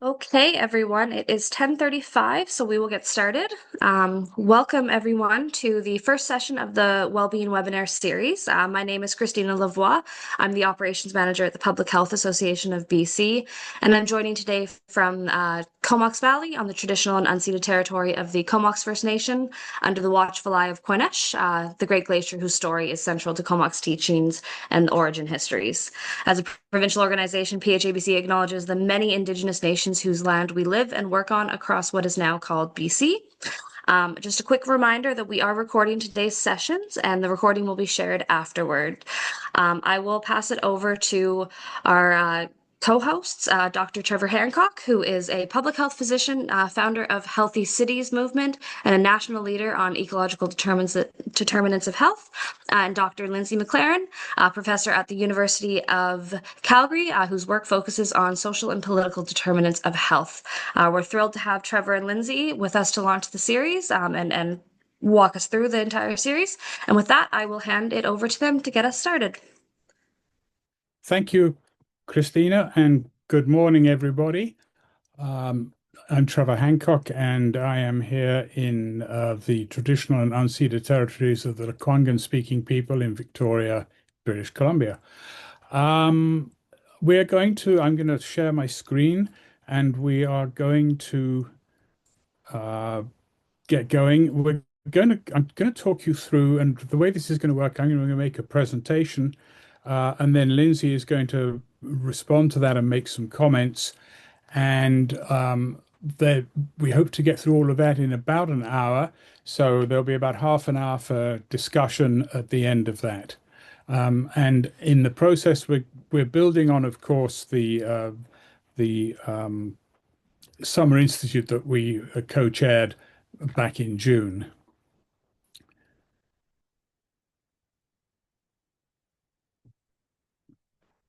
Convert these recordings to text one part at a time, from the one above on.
Okay, everyone, it is 10:35, so we will get started. Welcome, everyone, to the first session of the Wellbeing webinar series. My name is Christina Lavoie. I'm the Operations Manager at the Public Health Association of BC, and I'm joining today from Comox Valley on the traditional and unceded territory of the Comox First Nation under the watchful eye of Quesnel, the great glacier whose story is central to Comox teachings and origin histories. As a provincial organization, PHABC acknowledges the many Indigenous nations whose land we live and work on across what is now called BC. Just a quick reminder that we are recording today's sessions and the recording will be shared afterward. I will pass it over to our co-hosts, Dr. Trevor Hancock, who is a public health physician, founder of Healthy Cities Movement, and a national leader on ecological determinants of health, and Dr. Lindsay McLaren, professor at the University of Calgary, whose work focuses on social and political determinants of health. We're thrilled to have Trevor and Lindsay with us to launch the series and walk us through the entire series. And with that, I will hand it over to them to get us started. Thank you, Christina, and good morning, everybody. I'm Trevor Hancock, and I am here in the traditional and unceded territories of the Lekwungen-speaking people in Victoria, British Columbia. I'm going to share my screen, and we are going to get going. I'm going to talk you through, and the way this is going to work, I'm going to make a presentation, and then Lindsay is going to respond to that and make some comments. And we hope to get through all of that in about an hour. So there'll be about half an hour for discussion at the end of that. And in the process, we're building on, of course, the Summer Institute that we co-chaired back in June.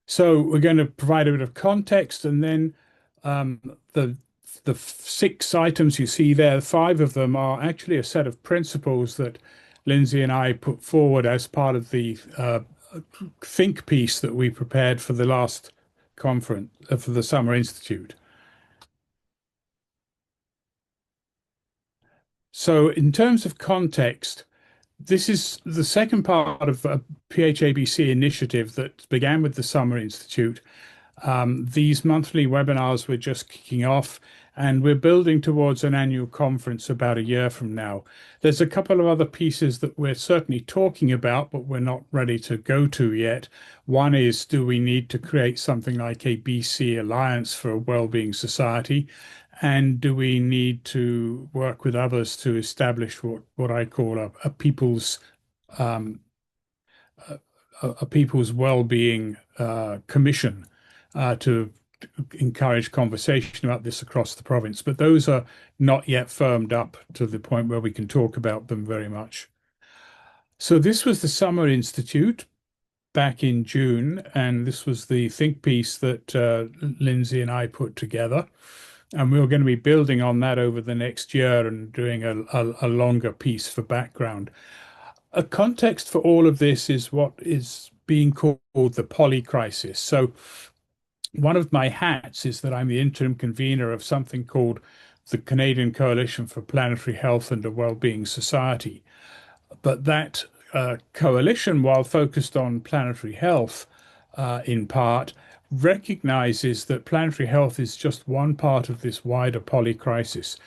So we're going to provide a bit of context, and then the 6 items you see there, 5 of them are actually a set of principles that Lindsay and I put forward as part of the think piece that we prepared for the last conference for the Summer Institute. So in terms of context, this is the second part of a PHABC initiative that began with the Summer Institute. These monthly webinars were just kicking off, and we're building towards an annual conference about a year from now. There's a couple of other pieces that we're certainly talking about, but we're not ready to go to yet. One is, do we need to create something like a BC Alliance for a Wellbeing Society? And do we need to work with others to establish what I call a people's well-being commission to encourage conversation about this across the province? But those are not yet firmed up to the point where we can talk about them very much. So this was the Summer Institute back in June, and this was the think piece that Lindsay and I put together. And we're going to be building on that over the next year and doing a longer piece for background. A context for all of this is what is being called the polycrisis. So one of my hats is that I'm the interim convener of something called the Canadian Coalition for Planetary Health and a Wellbeing Society. But that coalition, while focused on planetary health in part, recognizes that planetary health is just one part of this wider polycrisis.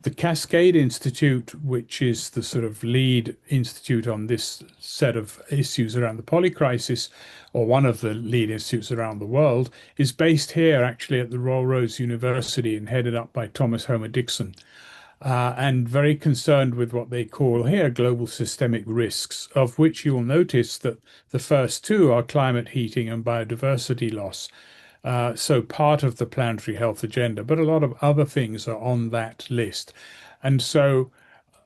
The Cascade Institute, which is the sort of lead institute on this set of issues around the polycrisis, or one of the lead institutes around the world, is based here actually at the Royal Roads University and headed up by Thomas Homer Dixon. And very concerned with what they call here global systemic risks, of which you'll notice that the first 2 are climate heating and biodiversity loss. So part of the planetary health agenda, but a lot of other things are on that list. And so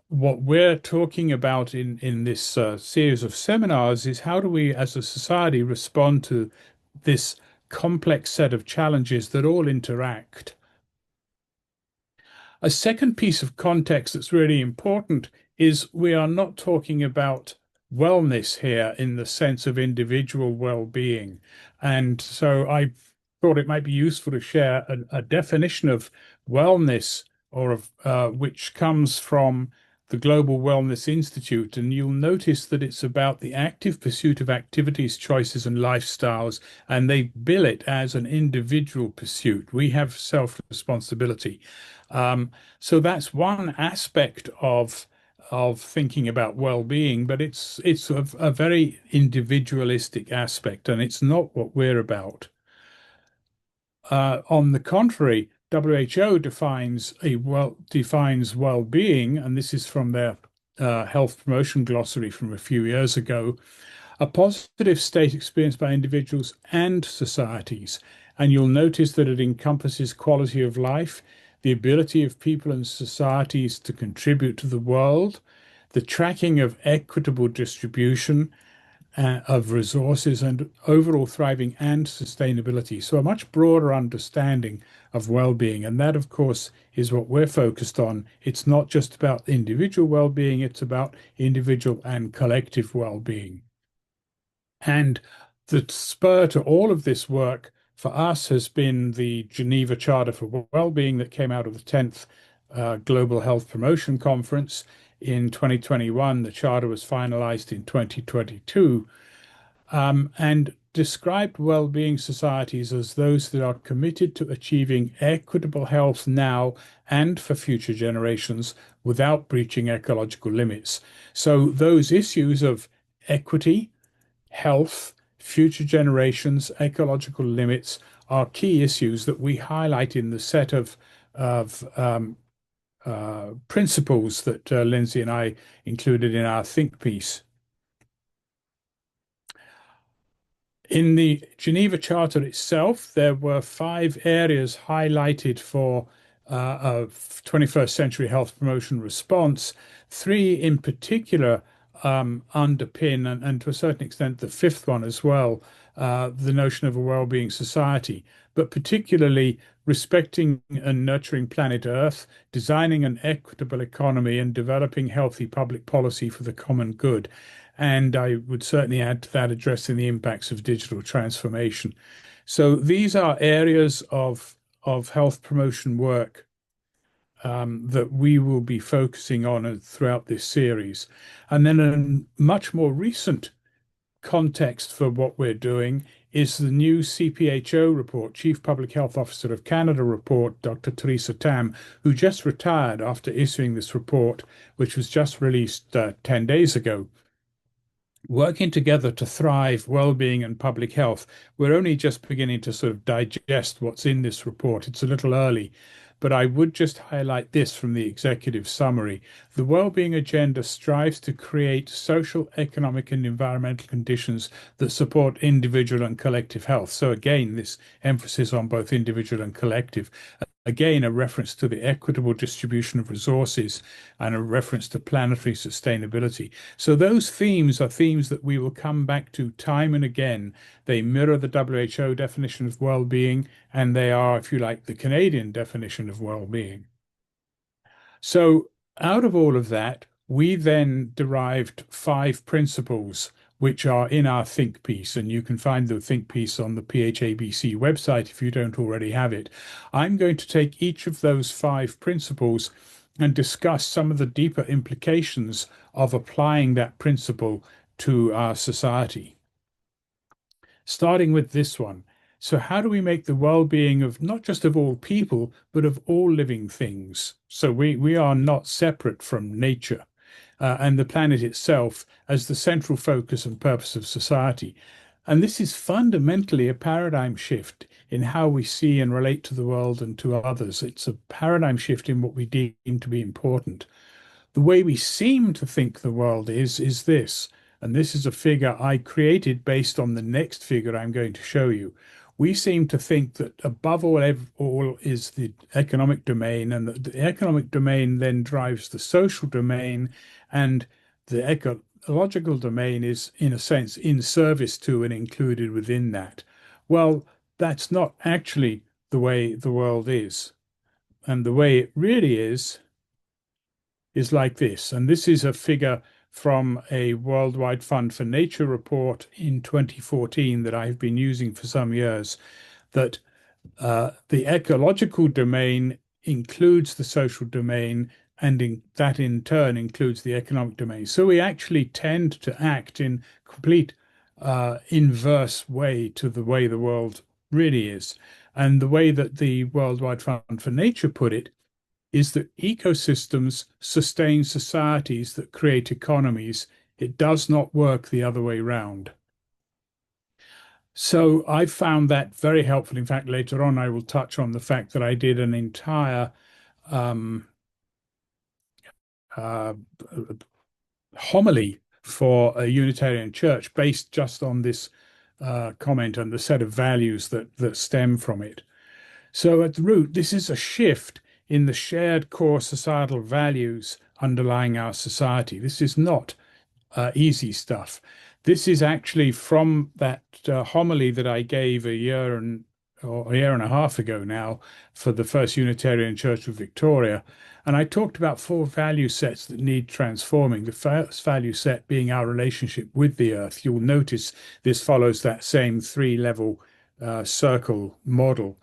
what we're talking about in this series of seminars is how do we as a society respond to this complex set of challenges that all interact. A second piece of context that's really important is we are not talking about wellness here in the sense of individual well-being. And so thought it might be useful to share a definition of wellness or of which comes from the Global Wellness Institute. And you'll notice that it's about the active pursuit of activities, choices, and lifestyles. And they bill it as an individual pursuit. We have self-responsibility. So that's one aspect of thinking about well-being, but it's a very individualistic aspect, and it's not what we're about. On the contrary, WHO defines well-being, and this is from their health promotion glossary from a few years ago, a positive state experienced by individuals and societies. And you'll notice that it encompasses quality of life, the ability of people and societies to contribute to the world, the tracking of equitable distribution of resources, and overall thriving and sustainability. So a much broader understanding of well-being. And that, of course, is what we're focused on. It's not just about individual well-being, it's about individual and collective well-being. And the spur to all of this work for us has been the Geneva Charter for Wellbeing that came out of the 10th Global Health Promotion Conference in 2021. The charter was finalized in 2022 and described well-being societies as those that are committed to achieving equitable health now and for future generations without breaching ecological limits. So those issues of equity, health, future generations, ecological limits are key issues that we highlight in the set of principles that Lindsay and I included in our think piece. In the Geneva Charter itself, there were 5 areas highlighted for a 21st century health promotion response. 3 in particular underpin, and to a certain extent, the 5th one as well, the notion of a well-being society, but particularly respecting and nurturing planet Earth, designing an equitable economy, and developing healthy public policy for the common good. And I would certainly add to that addressing the impacts of digital transformation. So these are areas of health promotion work that we will be focusing on throughout this series. And then a much more recent context for what we're doing is the new CPHO report, Chief Public Health Officer of Canada report, Dr. Teresa Tam, who just retired after issuing this report, which was just released 10 days ago. Working together to thrive, well-being and public health. We're only just beginning to sort of digest what's in this report. It's a little early, but I would just highlight this from the executive summary. The well-being agenda strives to create social, economic and environmental conditions that support individual and collective health. So again, this emphasis on both individual and collective. Again, a reference to the equitable distribution of resources and a reference to planetary sustainability. So those themes are themes that we will come back to time and again. They mirror the WHO definition of well-being, and they are, if you like, the Canadian definition of well-being. So out of all of that, we then derived 5 principles which are in our think piece, and you can find the think piece on the PHABC website if you don't already have it. I'm going to take each of those 5 principles and discuss some of the deeper implications of applying that principle to our society. Starting with this one. So how do we make the well-being of not just of all people, but of all living things? So we are not separate from nature and the planet itself as the central focus and purpose of society. And this is fundamentally a paradigm shift in how we see and relate to the world and to others. It's a paradigm shift in what we deem to be important. The way we seem to think the world is this, and this is a figure I created based on the next figure I'm going to show you. We seem to think that above all is the economic domain, and that the economic domain then drives the social domain, and the ecological domain is, in a sense, in service to and included within that. Well, that's not actually the way the world is. And the way it really is like this. And this is a figure from a Worldwide Fund for Nature report in 2014 that I've been using for some years, that The ecological domain includes the social domain, and that in turn includes the economic domain. So we actually tend to act in complete inverse way to the way the world really is. And the way that the Worldwide Fund for Nature put it is that ecosystems sustain societies that create economies. It does not work the other way round. So I found that very helpful. In fact, later on, I will touch on the fact that I did an entire um, uh, homily for a Unitarian church based just on this comment and the set of values that stem from it. So at the root, this is a shift in the shared core societal values underlying our society. This is not easy stuff. This is actually from that homily that I gave a year and a half ago now for the First Unitarian Church of Victoria. And I talked about four value sets that need transforming. The first value set being our relationship with the earth. You'll notice this follows that same three-level circle model.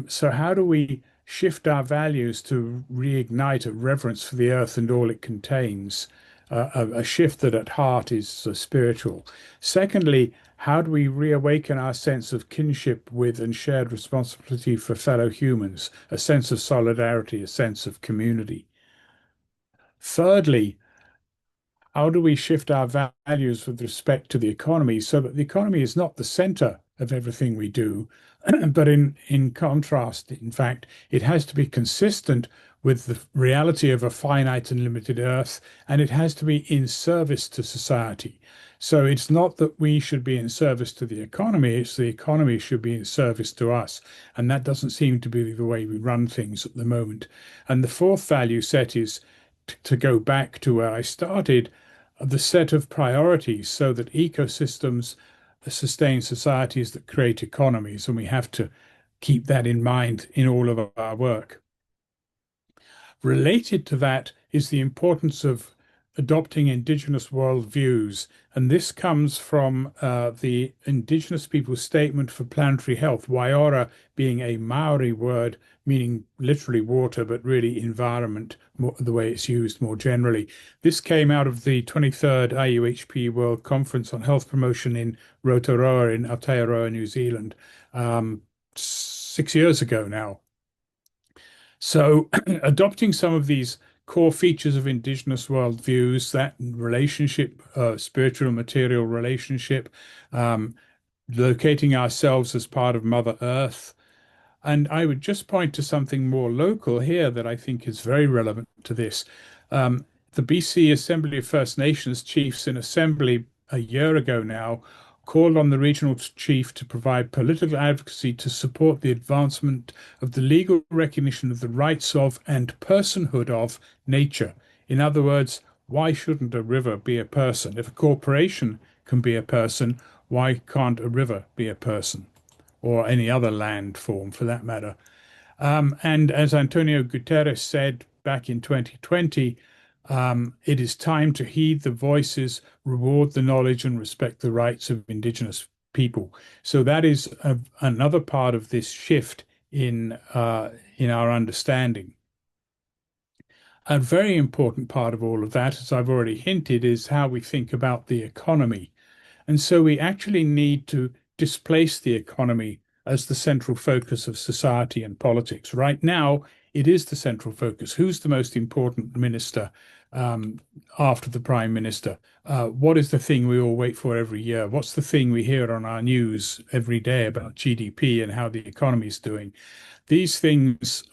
So how do we shift our values to reignite a reverence for the earth and all it contains? A shift that at heart is spiritual. Secondly, how do we reawaken our sense of kinship with and shared responsibility for fellow humans, a sense of solidarity, a sense of community? Thirdly, how do we shift our values with respect to the economy so that the economy is not the center of everything we do, but in contrast, in fact, it has to be consistent with the reality of a finite and limited earth, and it has to be in service to society. So it's not that we should be in service to the economy, it's the economy should be in service to us. And that doesn't seem to be the way we run things at the moment. And the fourth value set is to go back to where I started, the set of priorities so that ecosystems sustain societies that create economies, and we have to keep that in mind in all of our work. Related to that is the importance of adopting Indigenous worldviews, and this comes from the Indigenous Peoples Statement for Planetary Health, Waiora being a Maori word meaning literally water, but really environment, the way it's used more generally. This came out of the 23rd IUHP World Conference on Health Promotion in Rotorua in Aotearoa, New Zealand, 6 years ago now. So adopting some of these core features of Indigenous worldviews, that relationship, spiritual and material relationship, um, locating ourselves as part of Mother Earth. And I would just point to something more local here that I think is very relevant to this. The BC Assembly of First Nations chiefs in assembly a year ago now called on the regional chief to provide political advocacy to support the advancement of the legal recognition of the rights of and personhood of nature. In other words, why shouldn't a river be a person? If a corporation can be a person, why can't a river be a person? Or any other land form for that matter. And as Antonio Guterres said back in 2020, it is time to heed the voices, reward the knowledge, and respect the rights of Indigenous people. So that is another part of this shift in our understanding. A very important part of all of that, as I've already hinted, is how we think about the economy. And so we actually need to displace the economy as the central focus of society and politics. Right now, it is the central focus. Who's the most important minister after the prime minister? What is the thing we all wait for every year? What's the thing we hear on our news every day about GDP and how the economy is doing? These things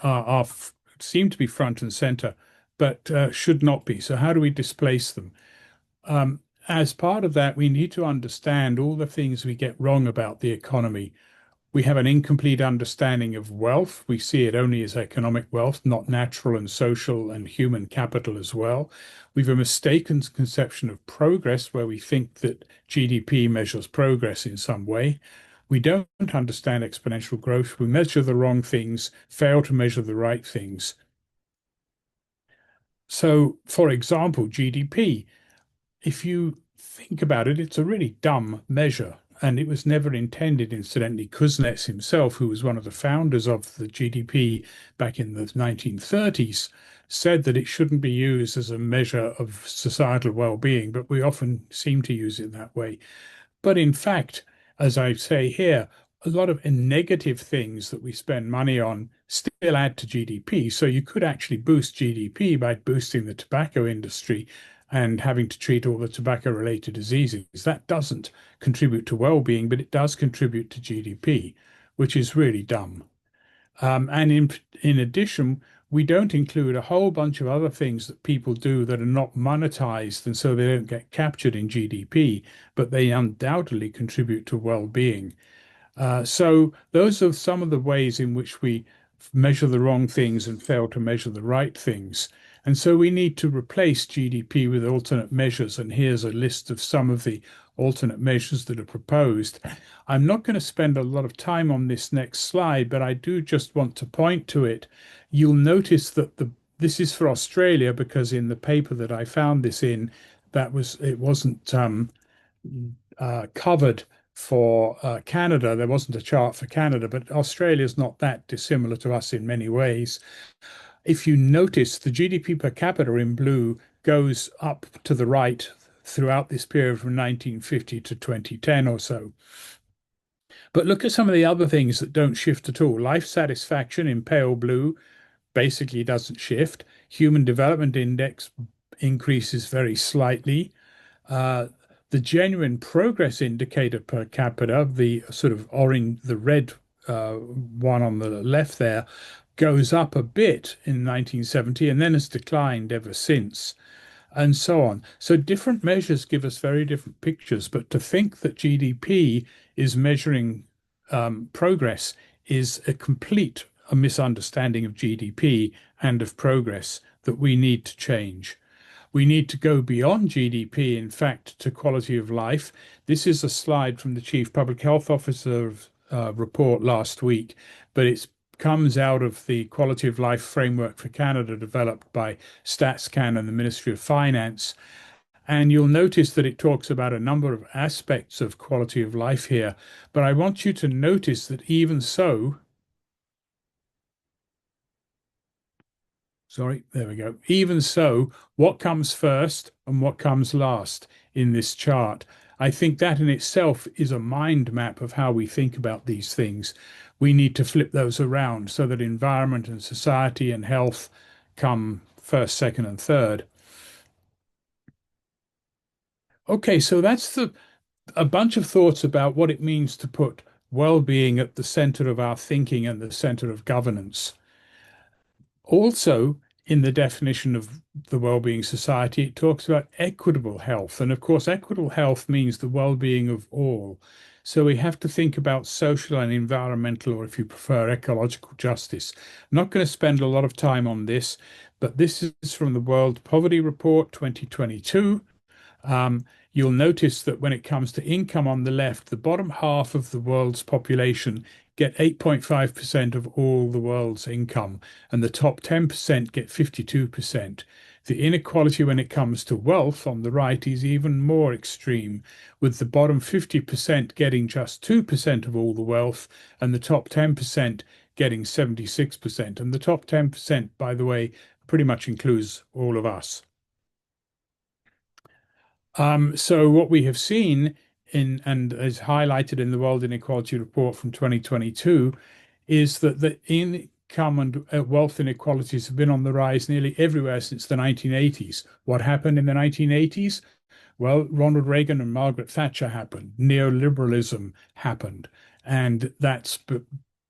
seem to be front and center, but should not be. So how do we displace them? As part of that, we need to understand all the things we get wrong about the economy. We have an incomplete understanding of wealth. We see it only as economic wealth, not natural and social and human capital as well. We've a mistaken conception of progress where we think that GDP measures progress in some way. We don't understand exponential growth. We measure the wrong things, fail to measure the right things. So, for example, GDP. If you think about it, it's a really dumb measure. and it was never intended, incidentally. Kuznets himself, who was one of the founders of the GDP back in the 1930s, said that it shouldn't be used as a measure of societal well-being, but we often seem to use it that way. But in fact, as I say here, a lot of negative things that we spend money on still add to GDP. So you could actually boost GDP by boosting the tobacco industry and having to treat all the tobacco-related diseases. That doesn't contribute to well-being, but it does contribute to GDP, which is really dumb. And in addition, we don't include a whole bunch of other things that people do that are not monetized, and so they don't get captured in GDP, but they undoubtedly contribute to well-being. So those are some of the ways in which we measure the wrong things and fail to measure the right things. And so we need to replace GDP with alternate measures. And here's a list of some of the alternate measures that are proposed. I'm not going to spend a lot of time on this next slide, but I do just want to point to it. You'll notice that this is for Australia, because in the paper that I found this in, it wasn't covered for Canada. There wasn't a chart for Canada, but Australia's not that dissimilar to us in many ways. If you notice, the GDP per capita in blue goes up to the right throughout this period from 1950 to 2010 or so. But look at some of the other things that don't shift at all. Life satisfaction in pale blue basically doesn't shift. Human Development Index increases very slightly. The genuine progress indicator per capita, the sort of orange, the red one on the left there, goes up a bit in 1970 and then has declined ever since, and so on. So different measures give us very different pictures, but to think that GDP is measuring progress is a misunderstanding of GDP and of progress that we need to change. We need to go beyond GDP, in fact, to quality of life. This is a slide from the Chief Public Health Officer's report last week, but it comes out of the Quality of Life Framework for Canada developed by StatsCan and the Ministry of Finance. And you'll notice that it talks about a number of aspects of quality of life here. But I want you to notice that even so, sorry, there we go. Even so, what comes first and what comes last in this chart? I think that in itself is a mind map of how we think about these things. We need to flip those around so that environment and society and health come first, second, and third. Okay, so that's a bunch of thoughts about what it means to put well-being at the center of our thinking and the center of governance. Also, in the definition of the well-being society, it talks about equitable health. And of course, equitable health means the well-being of all. So we have to think about social and environmental, or if you prefer, ecological justice. I'm not going to spend a lot of time on this, but this is from the World Poverty Report 2022. You'll notice that when it comes to income on the left, the bottom half of the world's population get 8.5% of all the world's income, and the top 10% get 52%. The inequality when it comes to wealth on the right is even more extreme, with the bottom 50% getting just 2% of all the wealth, and the top 10% getting 76%. And the top 10%, by the way, pretty much includes all of us. So what we have seen and is highlighted in the World Inequality Report from 2022 is that the income and wealth inequalities have been on the rise nearly everywhere since the 1980s. What happened in the 1980s? Well, Ronald Reagan and Margaret Thatcher happened. Neoliberalism happened, and that's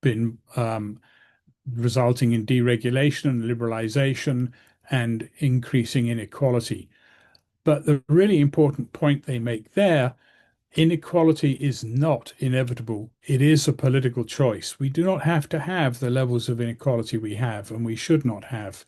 been resulting in deregulation and liberalization and increasing inequality. But the really important point they make there, inequality is not inevitable. It is a political choice. We do not have to have the levels of inequality we have, and we should not have.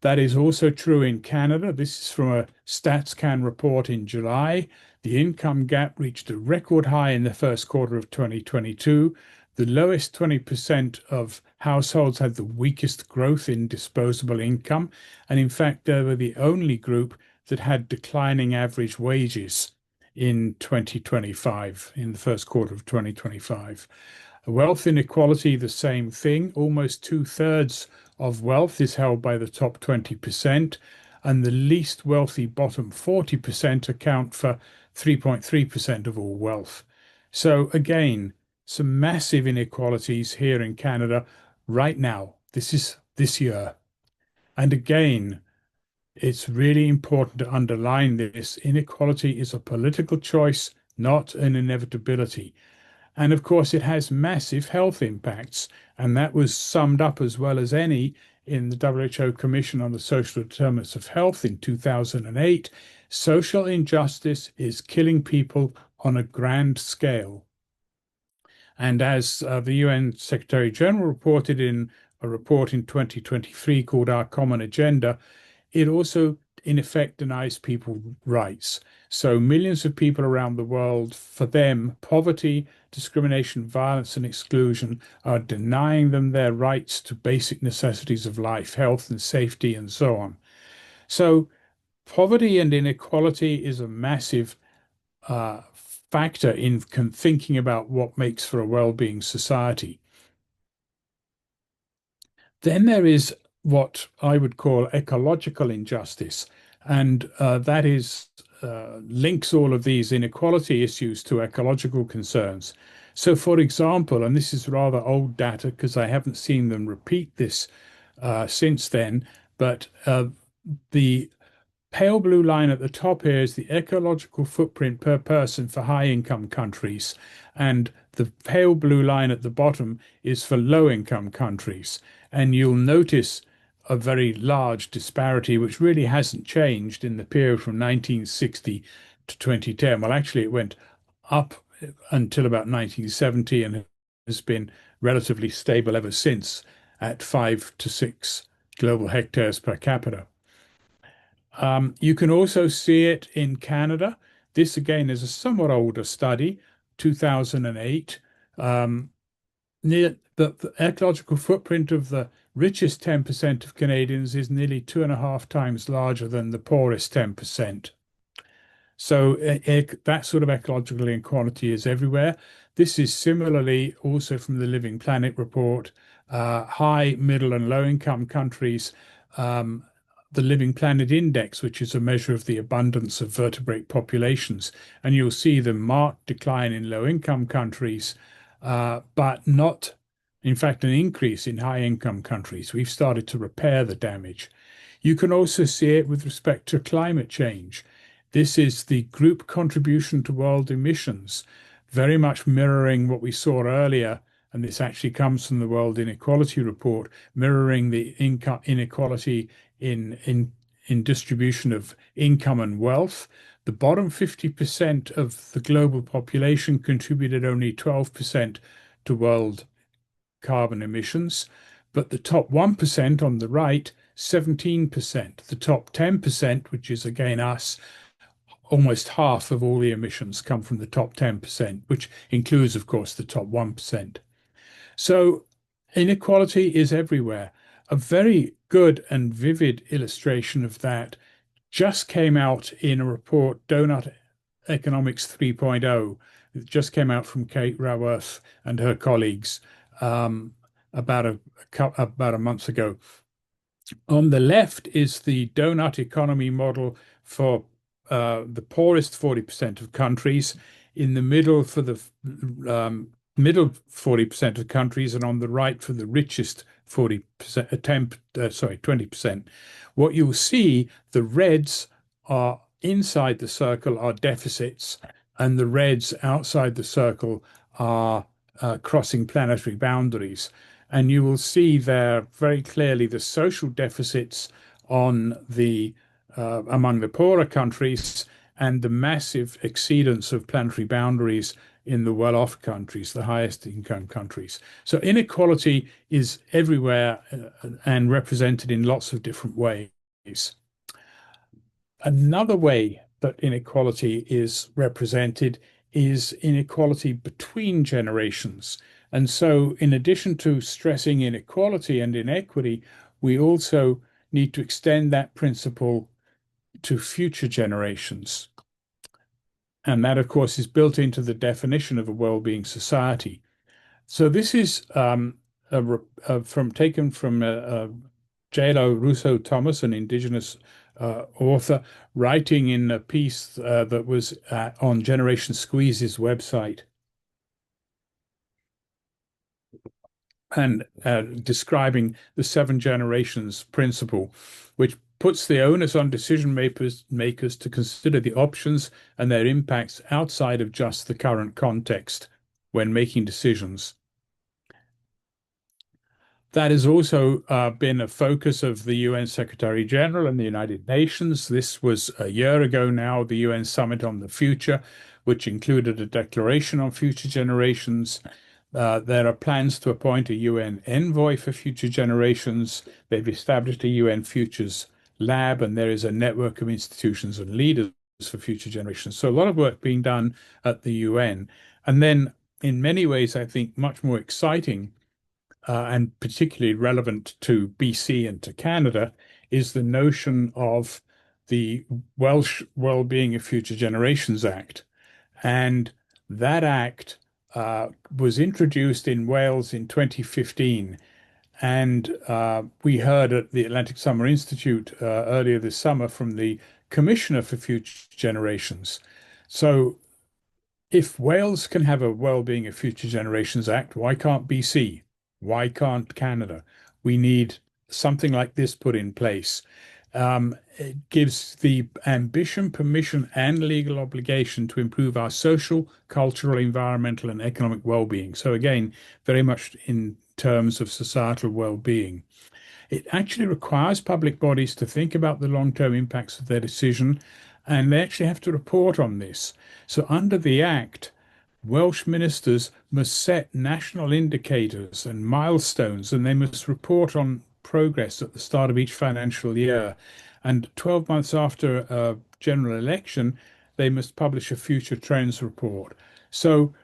That is also true in Canada. This is from a StatsCan report in July. The income gap reached a record high in the first quarter of 2022. The lowest 20% of households had the weakest growth in disposable income. And in fact, they were the only group that had declining average wages in 2025, in the first quarter of 2025. Wealth inequality, the same thing. Almost two-thirds of wealth is held by the top 20%, and the least wealthy bottom 40% account for 3.3% of all wealth. So again, some massive inequalities here in Canada right now. This is this year. And again, it's really important to underline this. Inequality is a political choice, not an inevitability. And of course, it has massive health impacts. And that was summed up as well as any in the WHO Commission on the Social Determinants of Health in 2008. Social injustice is killing people on a grand scale. And as the UN Secretary General reported in a report in 2023 called Our Common Agenda, it also, in effect, denies people rights. So millions of people around the world, for them, poverty, discrimination, violence, and exclusion are denying them their rights to basic necessities of life, health and safety, and so on. So poverty and inequality is a massive factor in thinking about what makes for a well-being society. Then there is what I would call ecological injustice, and that is links all of these inequality issues to ecological concerns. So, for example, and this is rather old data because I haven't seen them repeat this since then, but the pale blue line at the top here is the ecological footprint per person for high income countries, and the pale blue line at the bottom is for low income countries. And you'll notice a very large disparity, which really hasn't changed in the period from 1960 to 2010. Well, actually, it went up until about 1970 and has been relatively stable ever since at 5 to 6 global hectares per capita. You can also see it in Canada. This again is a somewhat older study, 2008. The ecological footprint of the richest 10% of Canadians is nearly 2.5 times larger than the poorest 10%. So that sort of ecological inequality is everywhere. This is similarly also from the Living Planet report. High, middle, and low income countries, the Living Planet Index, which is a measure of the abundance of vertebrate populations. And you'll see the marked decline in low income countries, but not, in fact, an increase in high income countries. We've started to repair the damage. You can also see it with respect to climate change. This is the group contribution to world emissions, very much mirroring what we saw earlier, and this actually comes from the World Inequality Report, mirroring the income inequality in distribution of income and wealth. The bottom 50% of the global population contributed only 12% to world carbon emissions, but the top 1% on the right, 17%. The top 10%, which is again us, almost half of all the emissions come from the top 10%, which includes, of course, the top 1%. So inequality is everywhere. A very good and vivid illustration of that just came out in a report, Donut Economics 3.0. It just came out from Kate Raworth and her colleagues about a month ago. On the left is the donut economy model for the poorest 40% of countries, in the middle for the middle 40% of countries, and on the right for the richest 40%, 20%. What you'll see, the reds are inside the circle are deficits, and the reds outside the circle are crossing planetary boundaries. And you will see there very clearly the social deficits on the among the poorer countries and the massive exceedance of planetary boundaries in the well-off countries, the highest income countries. So inequality is everywhere and represented in lots of different ways. Another way that inequality is represented is inequality between generations. And so, in addition to stressing inequality and inequity, we also need to extend that principle to future generations. And that, of course, is built into the definition of a well-being society. So this is taken from J.Lo Russo Thomas, an Indigenous author, writing in a piece that was on Generation Squeeze's website, and describing the seven generations principle, which puts the onus on decision makers to consider the options and their impacts outside of just the current context when making decisions. That has also been a focus of the UN Secretary General and the United Nations. This was a year ago now, the UN Summit on the Future, which included a declaration on future generations. There are plans to appoint a UN envoy for future generations. They've established a UN Futures Lab, and there is a network of institutions and leaders for future generations. So a lot of work being done at the UN. And then, in many ways, I think much more exciting and particularly relevant to BC and to Canada, is the notion of the Welsh Wellbeing of Future Generations Act. And that act was introduced in Wales in 2015. And we heard at the Atlantic Summer Institute earlier this summer from the Commissioner for Future Generations. So if Wales can have a Wellbeing of Future Generations Act, why can't BC? Why can't Canada? We need something like this put in place. It gives the ambition, permission, and legal obligation to improve our social, cultural, environmental, and economic well-being. So again, very much in terms of societal well-being. It actually requires public bodies to think about the long-term impacts of their decision, and they actually have to report on this. So under the Act, Welsh ministers must set national indicators and milestones, and they must report on progress at the start of each financial year. And 12 months after a general election, they must publish a future trends report. So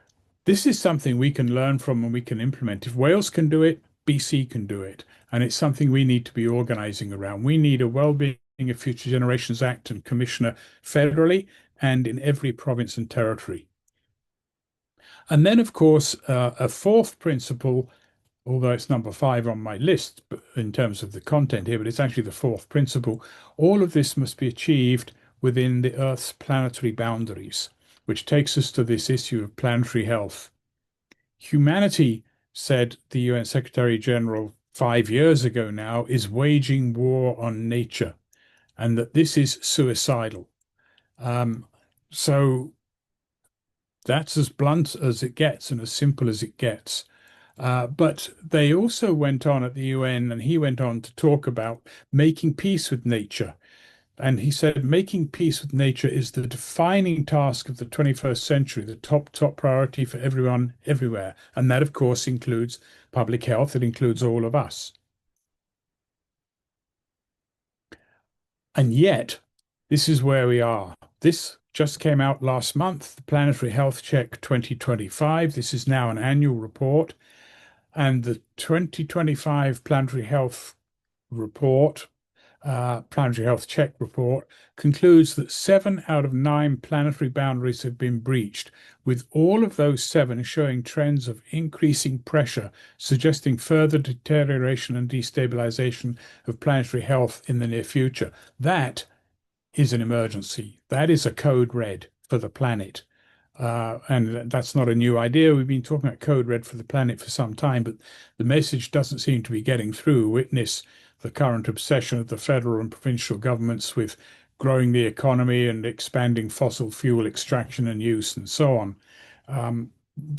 this is something we can learn from and we can implement. If Wales can do it, BC can do it. And it's something we need to be organising around. We need a Wellbeing of Future Generations Act and Commissioner federally and in every province and territory. And then, of course, a fourth principle, although it's number 5 on my list in terms of the content here, but it's actually the fourth principle. All of this must be achieved within the Earth's planetary boundaries, which takes us to this issue of planetary health. Humanity, said the UN Secretary General 5 years ago now, is waging war on nature, and that this is suicidal. So that's as blunt as it gets and as simple as it gets. But they also went on at the UN, and he went on to talk about making peace with nature. And he said, making peace with nature is the defining task of the 21st century, the top priority for everyone, everywhere. And that, of course, includes public health. It includes all of us. And yet, this is where we are. This just came out last month, the Planetary Health Check 2025. This is now an annual report. And the 2025 Planetary Health Report, Planetary Health Check report, concludes that 7 out of 9 planetary boundaries have been breached, with all of those 7 showing trends of increasing pressure, suggesting further deterioration and destabilization of planetary health in the near future. That is an emergency. That is a code red for the planet. And that's not a new idea. We've been talking about code red for the planet for some time, but the message doesn't seem to be getting through. Witness the current obsession of the federal and provincial governments with growing the economy and expanding fossil fuel extraction and use and so on,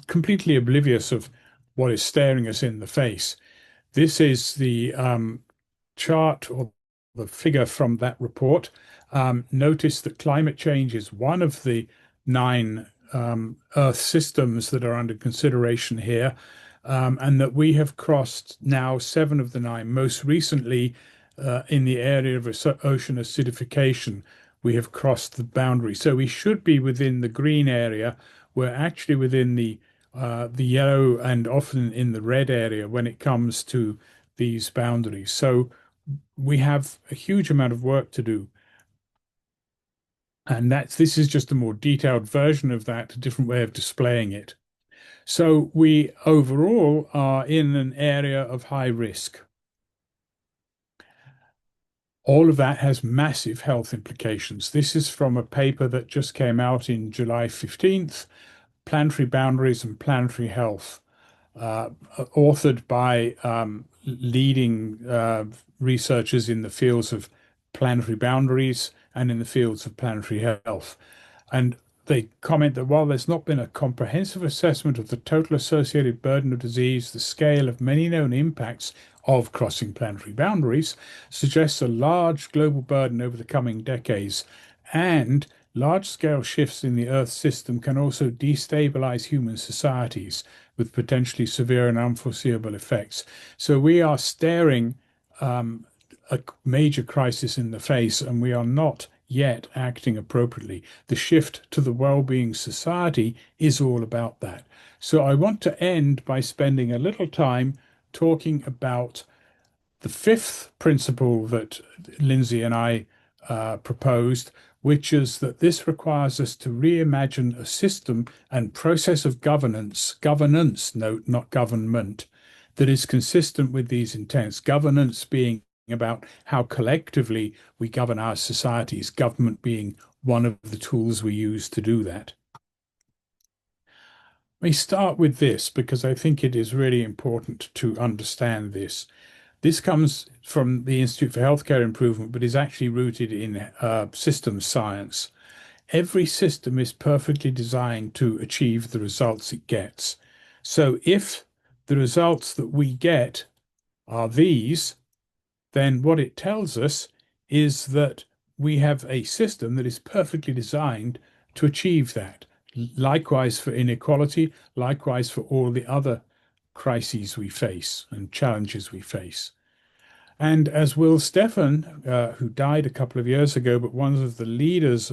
completely oblivious of what is staring us in the face. This is the chart or the figure from that report. Notice that climate change is one of the 9 Earth systems that are under consideration here, and that we have crossed now 7 of the 9. Most recently, in the area of ocean acidification, we have crossed the boundary. So we should be within the green area. We're actually within the yellow and often in the red area when it comes to these boundaries... So we have a huge amount of work to do. And this is just a more detailed version of that, a different way of displaying it. So we overall are in an area of high risk. All of that has massive health implications. This is from a paper that just came out in July 15th, Planetary Boundaries and Planetary Health, authored by leading researchers in the fields of planetary boundaries and in the fields of planetary health. And they comment that while there's not been a comprehensive assessment of the total associated burden of disease, the scale of many known impacts of crossing planetary boundaries suggests a large global burden over the coming decades, and large-scale shifts in the Earth system can also destabilize human societies with potentially severe and unforeseeable effects. So we are staring a major crisis in the face, and we are not yet acting appropriately. The shift to the well-being society is all about that. So I want to end by spending a little time talking about the fifth principle that Lindsay and I proposed, which is that this requires us to reimagine a system and process of governance, note, not government, that is consistent with these intents. Governance being about how collectively we govern our societies, government being one of the tools we use to do that. We start with this because I think it is really important to understand this. This comes from the Institute for Healthcare Improvement, but is actually rooted in systems science. Every system is perfectly designed to achieve the results it gets. So if the results that we get are these, then what it tells us is that we have a system that is perfectly designed to achieve that. Likewise for inequality, likewise for all the other crises we face and challenges we face. And as Will Stephan, who died a couple of years ago, but one of the leaders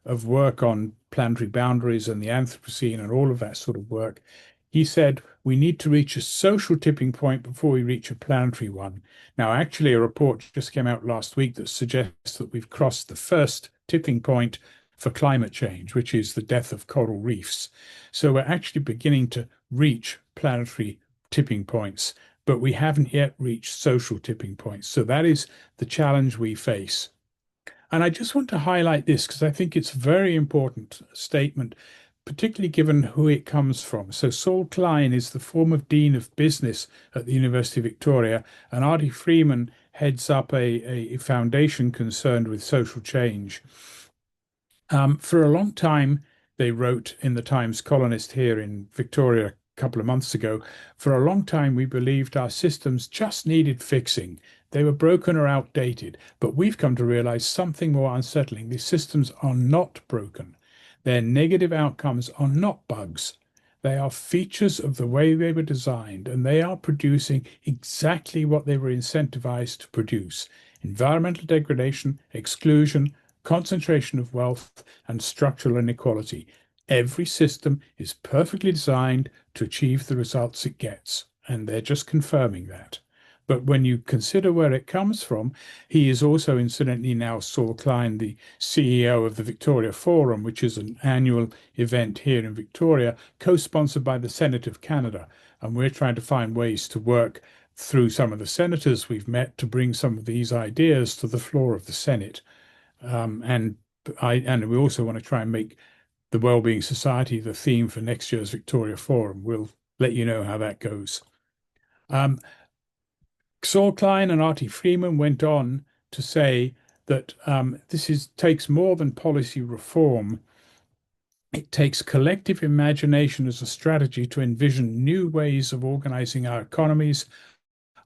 of work on planetary boundaries and the Anthropocene and all of that sort of work, he said, we need to reach a social tipping point before we reach a planetary one. Now, actually, a report just came out last week that suggests that we've crossed the first tipping point for climate change, which is the death of coral reefs. So we're actually beginning to reach planetary tipping points, but we haven't yet reached social tipping points. So that is the challenge we face. And I just want to highlight this because I think it's a very important statement, particularly given who it comes from. So Saul Klein is the former Dean of Business at the University of Victoria, and Artie Freeman heads up a foundation concerned with social change. For a long time, they wrote in the Times Colonist here in Victoria a couple of months ago, for a long time we believed our systems just needed fixing. They were broken or outdated, but we've come to realize something more unsettling. These systems are not broken. Their negative outcomes are not bugs. They are features of the way they were designed, and they are producing exactly what they were incentivized to produce: environmental degradation, exclusion, concentration of wealth, and structural inequality. Every system is perfectly designed to achieve the results it gets, and they're just confirming that. But when you consider where it comes from, he is also incidentally now Saul Klein, the CEO of the Victoria Forum, which is an annual event here in Victoria, co-sponsored by the Senate of Canada. And we're trying to find ways to work through some of the senators we've met to bring some of these ideas to the floor of the Senate. And we also want to try and make the Wellbeing Society the theme for next year's Victoria Forum. We'll let you know how that goes. Saul Klein and Artie Freeman went on to say that takes more than policy reform. It takes collective imagination as a strategy to envision new ways of organizing our economies,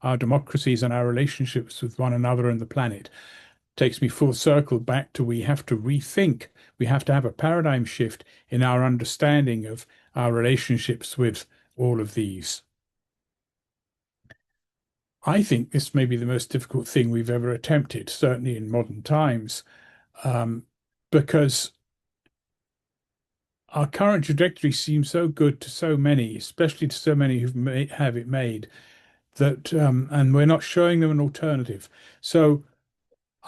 our democracies, and our relationships with one another and the planet. Takes me full circle back to we have to rethink. We have to have a paradigm shift in our understanding of our relationships with all of these. I think this may be the most difficult thing we've ever attempted, certainly in modern times, because our current trajectory seems so good to so many, especially to so many who have it made, that and we're not showing them an alternative. So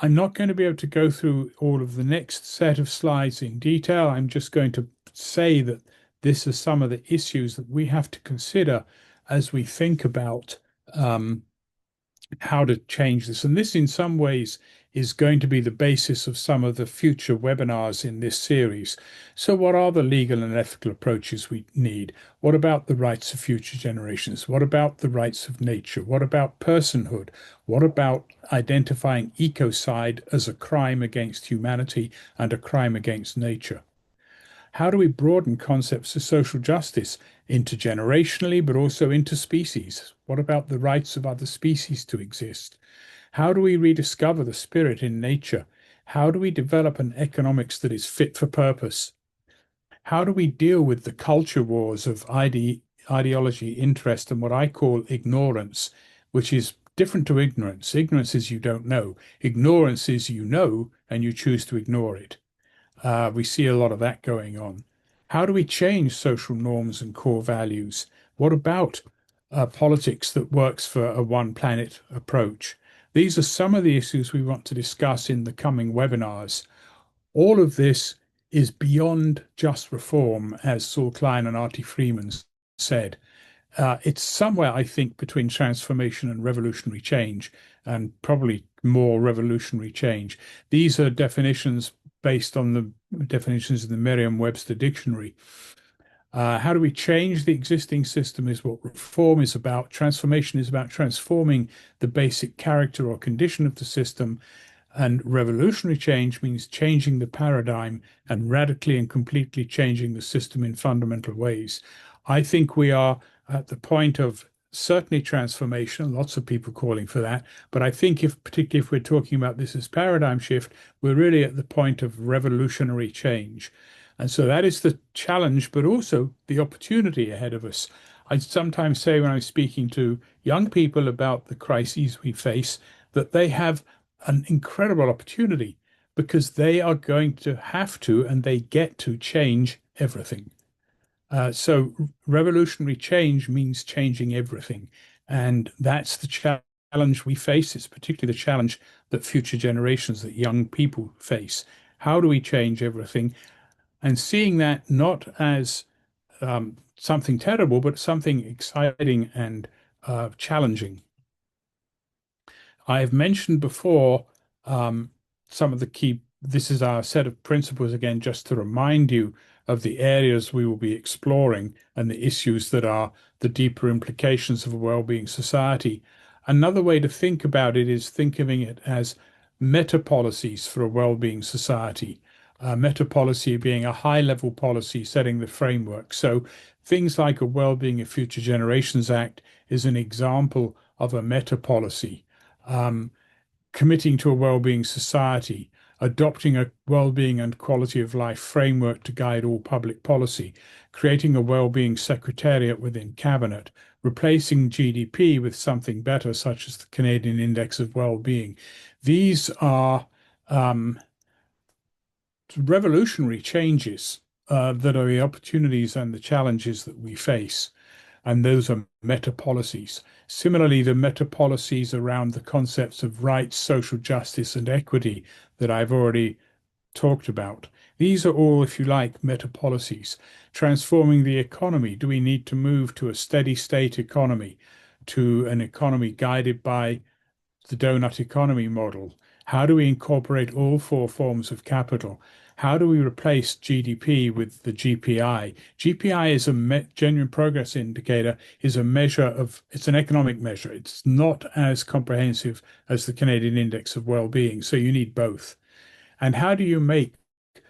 I'm not going to be able to go through all of the next set of slides in detail. I'm just going to say that this is some of the issues that we have to consider as we think about um, how to change this. And this, in some ways, is going to be the basis of some of the future webinars in this series. So, what are the legal and ethical approaches we need? What about the rights of future generations? What about the rights of nature? What about personhood? What about identifying ecocide as a crime against humanity and a crime against nature? How do we broaden concepts of social justice intergenerationally, but also interspecies? What about the rights of other species to exist? How do we rediscover the spirit in nature? How do we develop an economics that is fit for purpose? How do we deal with the culture wars of ideology, interest, and what I call ignorance, which is different to ignorance? Ignorance is you don't know. Ignorance is you know and you choose to ignore it. We see a lot of that going on. How do we change social norms and core values? What about politics that works for a one planet approach? These are some of the issues we want to discuss in the coming webinars. All of this is beyond just reform, as Saul Klein and Artie Freeman said. It's somewhere, I think, between transformation and revolutionary change, and probably more revolutionary change. These are definitions based on the definitions in the Merriam-Webster dictionary. How do we change the existing system is what reform is about. Transformation is about transforming the basic character or condition of the system. And revolutionary change means changing the paradigm and radically and completely changing the system in fundamental ways. I think we are at the point of certainly transformation, lots of people calling for that. But I think particularly if we're talking about this as paradigm shift, we're really at the point of revolutionary change. And so that is the challenge, but also the opportunity ahead of us. I sometimes say when I'm speaking to young people about the crises we face, that they have an incredible opportunity because they are going to have to and they get to change everything. So revolutionary change means changing everything. And that's the challenge we face. It's particularly the challenge that future generations, that young people face. How do we change everything? And seeing that not as something terrible, but something exciting and challenging. I have mentioned before some of the key, this is our set of principles again, just to remind you of the areas we will be exploring and the issues that are the deeper implications of a well-being society. Another way to think about it is thinking of it as meta policies for a well-being society. Meta policy being a high-level policy setting the framework. So things like a Wellbeing of Future Generations Act is an example of a meta policy. Committing to a well-being society, adopting a well-being and quality of life framework to guide all public policy, creating a well-being secretariat within cabinet, replacing GDP with something better, such as the Canadian Index of Well-being. These are revolutionary changes that are the opportunities and the challenges that we face. And those are meta policies. Similarly, the meta policies around the concepts of rights, social justice, and equity that I've already talked about. These are all, if you like, meta policies. Transforming the economy. Do we need to move to a steady state economy, to an economy guided by the donut economy model? How do we incorporate all four forms of capital? How do we replace GDP with the GPI? GPI is a genuine progress indicator, is a measure of, it's an economic measure. It's not as comprehensive as the Canadian Index of Well-being. So you need both. And how do you make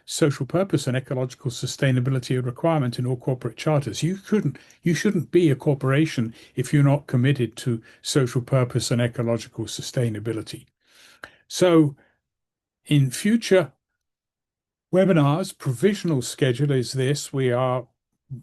social purpose and ecological sustainability a requirement in all corporate charters? You shouldn't be a corporation if you're not committed to social purpose and ecological sustainability. So in future webinars, provisional schedule is this. We are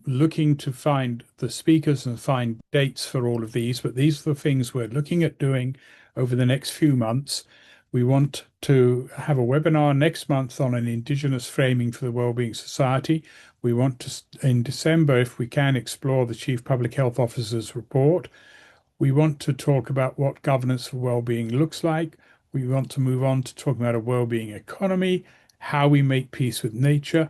looking to find the speakers and find dates for all of these, but these are the things we're looking at doing over the next few months. We want to have a webinar next month on an Indigenous framing for the Wellbeing Society. We want to, in December, if we can, explore the Chief Public Health Officer's report. We want to talk about what governance for wellbeing looks like. We want to move on to talking about a well-being economy, how we make peace with nature,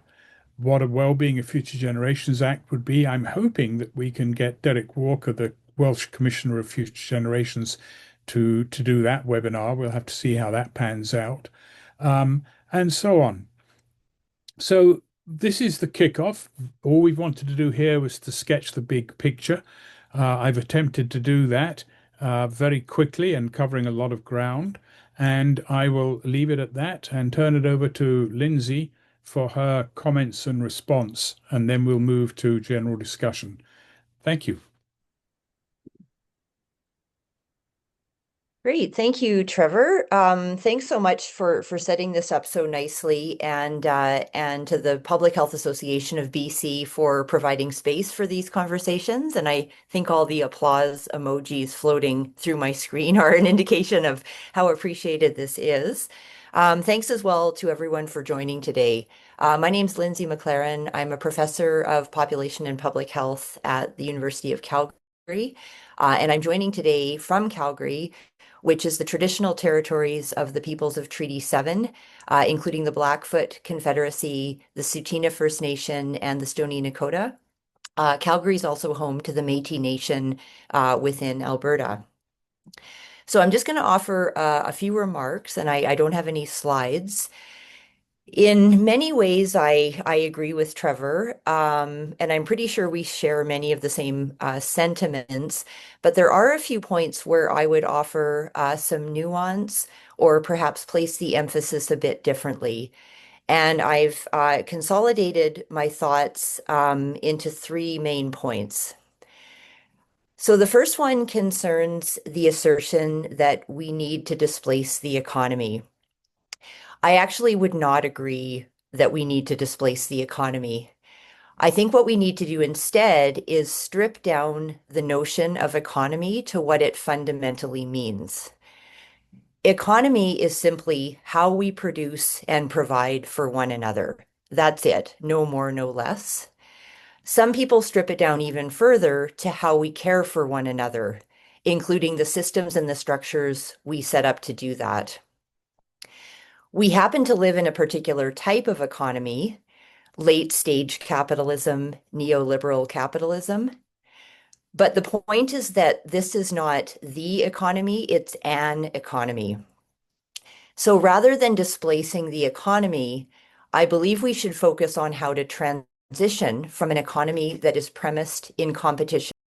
what a Wellbeing of Future Generations Act would be. I'm hoping that we can get Derek Walker, the Welsh Commissioner of Future Generations, to do that webinar. We'll have to see how that pans out, and so on. So this is the kickoff. All we've wanted to do here was to sketch the big picture. I've attempted to do that very quickly and covering a lot of ground. And I will leave it at that and turn it over to Lindsay for her comments and response, and then we'll move to general discussion. Thank you. Great. Thank you, Trevor. Thanks so much for setting this up so nicely, and to the Public Health Association of BC for providing space for these conversations. And I think all the applause emojis floating through my screen are an indication of how appreciated this is. Thanks as well to everyone for joining today. My name's Lindsay McLaren. I'm a professor of population and public health at the University of Calgary, and I'm joining today from Calgary, which is the traditional territories of the peoples of Treaty 7, including the Blackfoot Confederacy, the Tsuut'ina First Nation, and the Stoney Nakoda. Calgary is also home to the Métis Nation within Alberta. So I'm just going to offer a few remarks, and I don't have any slides. In many ways, I agree with Trevor, and I'm pretty sure we share many of the same sentiments, but there are a few points where I would offer some nuance or perhaps place the emphasis a bit differently. And I've consolidated my thoughts into three main points. So the first one concerns the assertion that we need to displace the economy. I actually would not agree that we need to displace the economy. I think what we need to do instead is strip down the notion of economy to what it fundamentally means. Economy is simply how we produce and provide for one another. That's it, no more, no less. Some people strip it down even further to how we care for one another, including the systems and the structures we set up to do that. We happen to live in a particular type of economy, late stage capitalism, neoliberal capitalism. But the point is that this is not the economy, it's an economy. So rather than displacing the economy, I believe we should focus on how to transition from an economy that is premised in competition